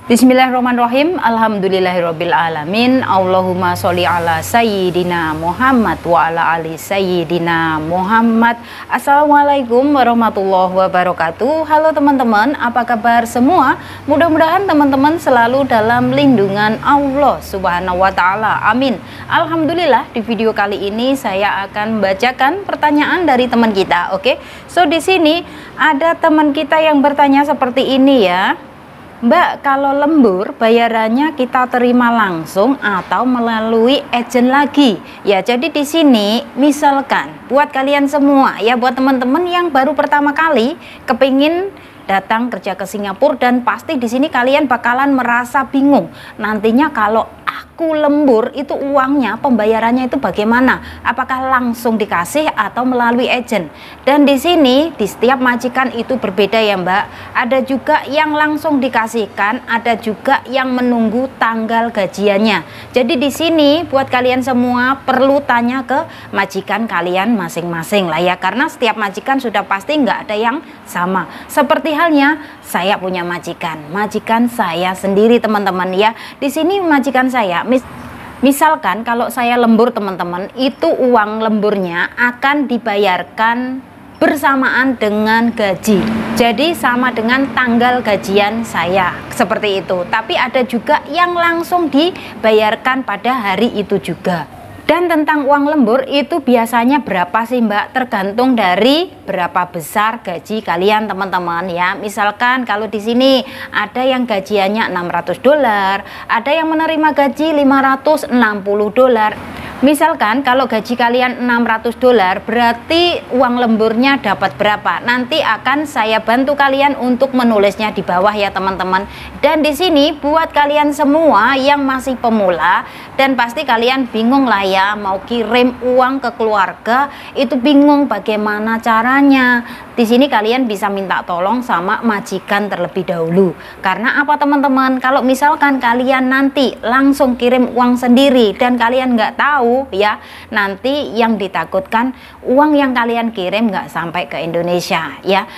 Bismillahirrahmanirrahim. Alhamdulillahirabbil alamin. Allahumma sholli ala sayyidina Muhammad wa ala ali sayyidina Muhammad. Assalamualaikum warahmatullahi wabarakatuh. Halo teman-teman, apa kabar semua? Mudah-mudahan teman-teman selalu dalam lindungan Allah Subhanahu wa taala. Amin. Alhamdulillah, di video kali ini saya akan bacakan pertanyaan dari teman kita. Oke. So di sini ada teman kita yang bertanya seperti ini ya. Mbak, kalau lembur bayarannya kita terima langsung atau melalui agen lagi? Ya, jadi di sini misalkan buat kalian semua ya, buat teman-teman yang baru pertama kali kepingin datang kerja ke Singapura, dan pasti di sini kalian bakalan merasa bingung nantinya kalau aku lembur itu uangnya, pembayarannya itu bagaimana? Apakah langsung dikasih atau melalui agen? Dan di sini di setiap majikan itu berbeda ya Mbak. Ada juga yang langsung dikasihkan, ada juga yang menunggu tanggal gajiannya. Jadi di sini buat kalian semua perlu tanya ke majikan kalian masing-masing lah ya, karena setiap majikan sudah pasti nggak ada yang sama. Seperti halnya saya punya majikan saya sendiri teman-teman ya. Di sini majikan saya, misalkan kalau saya lembur teman-teman, itu uang lemburnya akan dibayarkan bersamaan dengan gaji. Jadi sama dengan tanggal gajian saya, seperti itu. Tapi ada juga yang langsung dibayarkan pada hari itu juga. Dan tentang uang lembur itu biasanya berapa sih Mbak? Tergantung dari berapa besar gaji kalian teman-teman ya. Misalkan kalau di sini ada yang gajiannya $600, ada yang menerima gaji $560. Misalkan kalau gaji kalian $600, berarti uang lemburnya dapat berapa? Nanti akan saya bantu kalian untuk menulisnya di bawah ya teman-teman. Dan di sini buat kalian semua yang masih pemula dan pasti kalian bingung lah ya, mau kirim uang ke keluarga itu bingung bagaimana caranya. Di sini kalian bisa minta tolong sama majikan terlebih dahulu. Karena apa teman-teman? Kalau misalkan kalian nanti langsung kirim uang sendiri dan kalian nggak tahu ya, nanti yang ditakutkan uang yang kalian kirim nggak sampai ke Indonesia ya.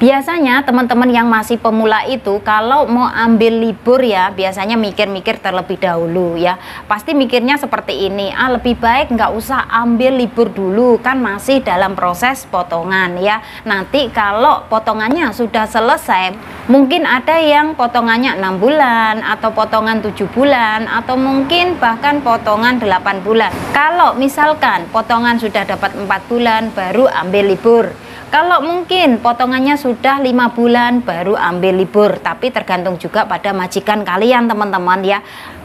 Biasanya teman-teman yang masih pemula itu kalau mau ambil libur ya, biasanya mikir-mikir terlebih dahulu ya. Pasti mikirnya seperti ini, lebih baik nggak usah ambil libur dulu, kan masih dalam proses potongan ya. Nanti kalau potongannya sudah selesai, mungkin ada yang potongannya 6 bulan atau potongan 7 bulan atau mungkin bahkan potongan 8 bulan. Kalau misalkan potongan sudah dapat 4 bulan baru ambil libur. Kalau mungkin potongannya sudah 5 bulan baru ambil libur, tapi tergantung juga pada majikan kalian teman-teman ya.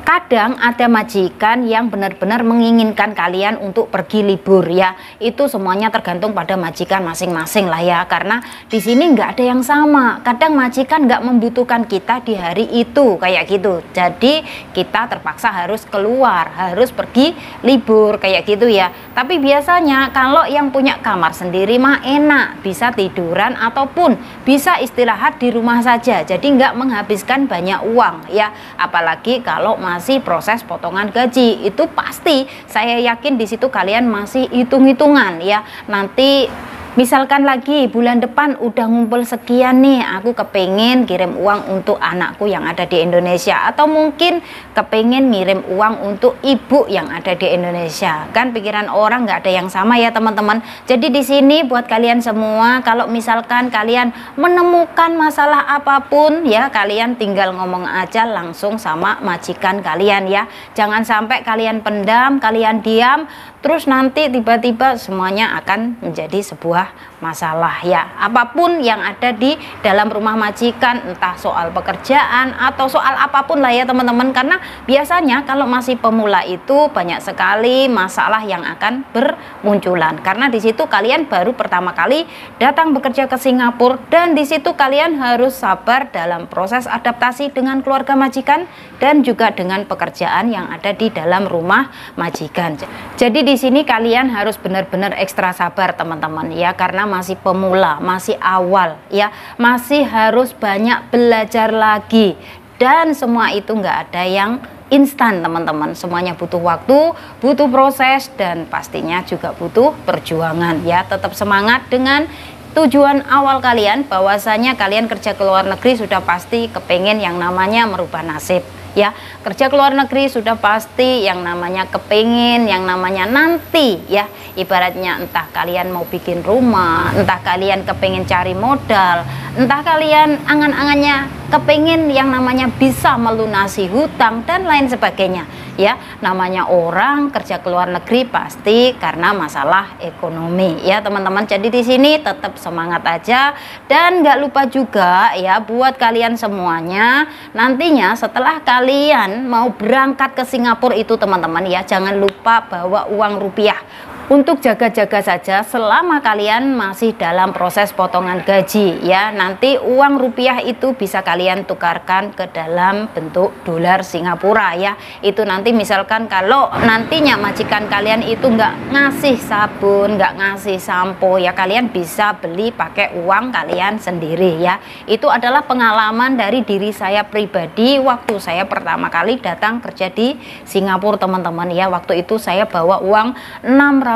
Kadang ada majikan yang benar-benar menginginkan kalian untuk pergi libur ya. Itu semuanya tergantung pada majikan masing-masing lah ya. Karena di sini nggak ada yang sama. Kadang majikan nggak membutuhkan kita di hari itu kayak gitu. Jadi kita terpaksa harus keluar, harus pergi libur kayak gitu ya. Tapi biasanya kalau yang punya kamar sendiri mah enak, bisa tiduran ataupun bisa istirahat di rumah saja. Jadi nggak menghabiskan banyak uang ya. Apalagi kalau masih proses potongan gaji, itu pasti saya yakin di situ kalian masih hitung-hitungan ya. Nanti misalkan lagi bulan depan udah ngumpul sekian nih, aku kepengen kirim uang untuk anakku yang ada di Indonesia, atau mungkin kepengen ngirim uang untuk ibu yang ada di Indonesia. Kan pikiran orang nggak ada yang sama ya teman-teman. Jadi di sini buat kalian semua, kalau misalkan kalian menemukan masalah apapun ya, kalian tinggal ngomong aja langsung sama majikan kalian ya. Jangan sampai kalian pendam, kalian diam, terus nanti tiba-tiba semuanya akan menjadi sebuah masalah ya. Apapun yang ada di dalam rumah majikan, entah soal pekerjaan atau soal apapun lah ya teman-teman. Karena biasanya kalau masih pemula itu banyak sekali masalah yang akan bermunculan. Karena di situ kalian baru pertama kali datang bekerja ke Singapura, dan di situ kalian harus sabar dalam proses adaptasi dengan keluarga majikan dan juga dengan pekerjaan yang ada di dalam rumah majikan. Jadi di sini kalian harus benar-benar ekstra sabar teman-teman ya, karena masih pemula, masih awal ya, masih harus banyak belajar lagi. Dan semua itu nggak ada yang instan teman-teman, semuanya butuh waktu, butuh proses, dan pastinya juga butuh perjuangan ya. Tetap semangat dengan tujuan awal kalian bahwasanya kalian kerja ke luar negeri sudah pasti kepengen yang namanya merubah nasib ya. Kerja ke luar negeri sudah pasti yang namanya kepengen yang namanya nanti ya, ibaratnya entah kalian mau bikin rumah, entah kalian kepengen cari modal, entah kalian angan-angannya kepengen yang namanya bisa melunasi hutang dan lain sebagainya ya. Namanya orang kerja ke luar negeri pasti karena masalah ekonomi ya teman-teman. Jadi di sini tetap semangat aja, dan nggak lupa juga ya buat kalian semuanya, nantinya setelah kalian mau berangkat ke Singapura itu teman-teman ya, jangan lupa bawa uang rupiah untuk jaga-jaga saja selama kalian masih dalam proses potongan gaji ya. Nanti uang rupiah itu bisa kalian tukarkan ke dalam bentuk dolar Singapura ya. Itu nanti misalkan kalau nantinya majikan kalian itu nggak ngasih sabun, nggak ngasih sampo ya, kalian bisa beli pakai uang kalian sendiri ya. Itu adalah pengalaman dari diri saya pribadi waktu saya pertama kali datang kerja di Singapura teman-teman ya. Waktu itu saya bawa uang 600.000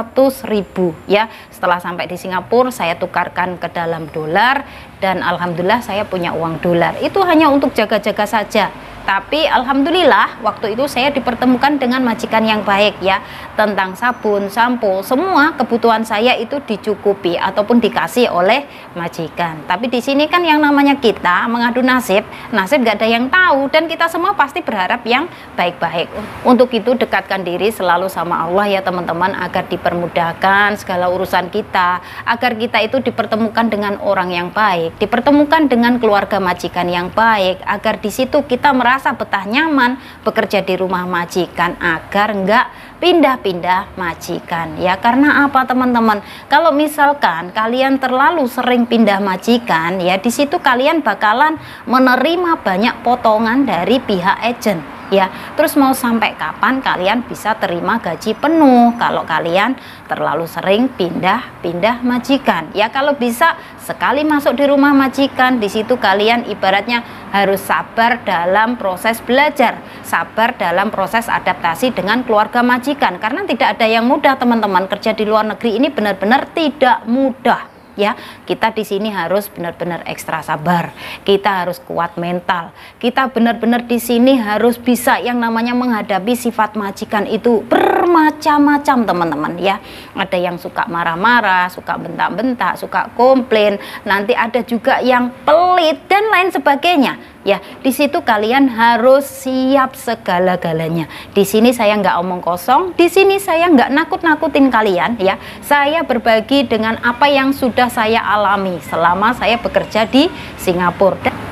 ya. Setelah sampai di Singapura saya tukarkan ke dalam dolar, dan alhamdulillah saya punya uang dolar. Itu hanya untuk jaga-jaga saja. Tapi alhamdulillah waktu itu saya dipertemukan dengan majikan yang baik ya. Tentang sabun, sampo, semua kebutuhan saya itu dicukupi ataupun dikasih oleh majikan. Tapi di sini kan yang namanya kita mengadu nasib, nasib gak ada yang tahu, dan kita semua pasti berharap yang baik-baik. Untuk itu dekatkan diri selalu sama Allah ya teman-teman, agar dipermudahkan segala urusan kita, agar kita itu dipertemukan dengan orang yang baik, dipertemukan dengan keluarga majikan yang baik, agar di situ kita merasa betah nyaman bekerja di rumah majikan, agar enggak pindah-pindah majikan ya. Karena apa teman-teman, kalau misalkan kalian terlalu sering pindah majikan ya, di situ kalian bakalan menerima banyak potongan dari pihak agen ya. Terus mau sampai kapan kalian bisa terima gaji penuh kalau kalian terlalu sering pindah-pindah majikan ya? Kalau bisa sekali masuk di rumah majikan, di situ kalian ibaratnya harus sabar dalam proses belajar, sabar dalam proses adaptasi dengan keluarga majikan, karena tidak ada yang mudah teman-teman. Kerja di luar negeri ini benar-benar tidak mudah ya. Kita di sini harus benar-benar ekstra sabar, kita harus kuat mental, kita benar-benar di sini harus bisa yang namanya menghadapi sifat majikan itu bermacam-macam teman-teman ya. Ada yang suka marah-marah, suka bentak-bentak, suka komplain, nanti ada juga yang pelit dan lain sebagainya ya. Di situ kalian harus siap segala-galanya. Di sini saya nggak omong kosong, di sini saya nggak nakut-nakutin kalian ya. Saya berbagi dengan apa yang sudah saya alami selama saya bekerja di Singapura.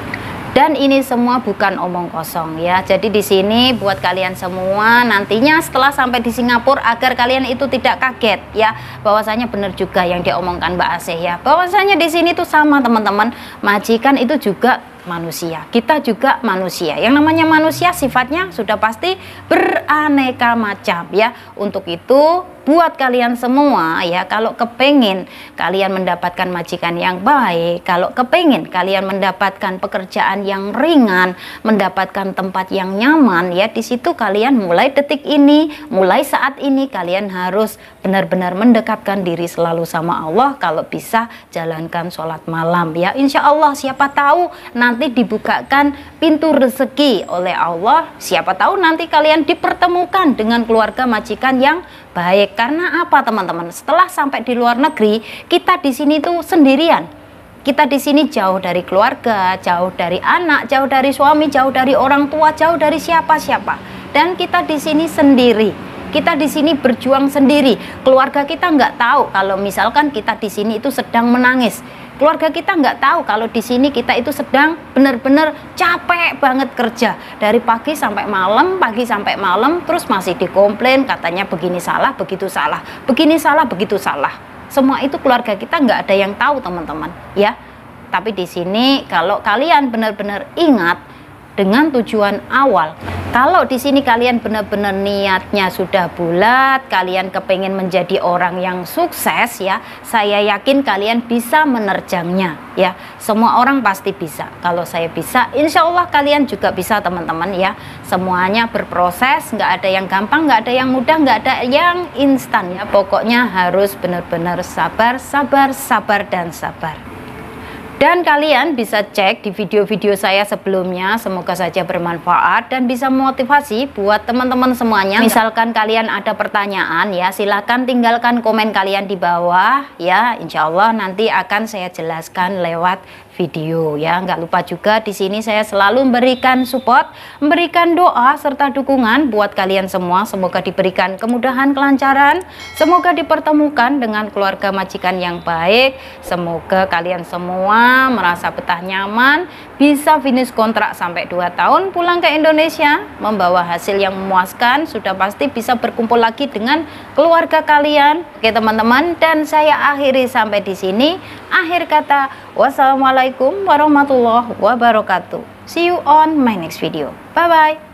Dan ini semua bukan omong kosong ya. Jadi di sini buat kalian semua nantinya setelah sampai di Singapura, agar kalian itu tidak kaget ya, bahwasanya benar juga yang diomongkan Mbak Asih ya, bahwasanya di sini tuh sama teman-teman, majikan itu juga manusia, kita juga manusia. Yang namanya manusia sifatnya sudah pasti beraneka macam ya. Untuk itu buat kalian semua ya, kalau kepengen kalian mendapatkan majikan yang baik, kalau kepengen kalian mendapatkan pekerjaan yang ringan, mendapatkan tempat yang nyaman ya, di situ kalian mulai detik ini, mulai saat ini kalian harus benar-benar mendekatkan diri selalu sama Allah. Kalau bisa jalankan sholat malam ya, insya Allah siapa tahu nanti dibukakan pintu rezeki oleh Allah, siapa tahu nanti kalian dipertemukan dengan keluarga majikan yang baik. Karena apa teman-teman, setelah sampai di luar negeri, kita di sini tuh sendirian. Kita di sini jauh dari keluarga, jauh dari anak, jauh dari suami, jauh dari orang tua, jauh dari siapa-siapa. Dan kita di sini sendiri. Kita di sini berjuang sendiri. Keluarga kita nggak tahu kalau misalkan kita di sini itu sedang menangis. Keluarga kita nggak tahu kalau di sini kita itu sedang benar-benar capek banget kerja dari pagi sampai malam, pagi sampai malam, terus masih dikomplain katanya begini salah, begitu salah, begini salah, begitu salah. Semua itu keluarga kita nggak ada yang tahu teman-teman ya. Tapi di sini kalau kalian benar-benar ingat dengan tujuan awal, Kalau di sini kalian benar-benar niatnya sudah bulat, kalian kepengen menjadi orang yang sukses ya, saya yakin kalian bisa menerjangnya ya. Semua orang pasti bisa. Kalau saya bisa, insya Allah kalian juga bisa teman-teman ya. Semuanya berproses, nggak ada yang gampang, nggak ada yang mudah, nggak ada yang instan ya. Pokoknya harus benar-benar sabar, sabar, sabar, dan sabar. Dan kalian bisa cek di video-video saya sebelumnya, semoga saja bermanfaat dan bisa memotivasi buat teman-teman semuanya. Misalkan kalian ada pertanyaan ya, silahkan tinggalkan komen kalian di bawah ya. Insya Allah nanti akan saya jelaskan lewat video ya. Nggak lupa juga di sini saya selalu memberikan support, memberikan doa serta dukungan buat kalian semua. Semoga diberikan kemudahan, kelancaran, semoga dipertemukan dengan keluarga majikan yang baik. Semoga kalian semua merasa betah nyaman, bisa finish kontrak sampai 2 tahun, pulang ke Indonesia membawa hasil yang memuaskan, sudah pasti bisa berkumpul lagi dengan keluarga kalian. Oke teman-teman, dan saya akhiri sampai di sini. Akhir kata, wassalamualaikum warahmatullahi wabarakatuh. See you on my next video. Bye bye.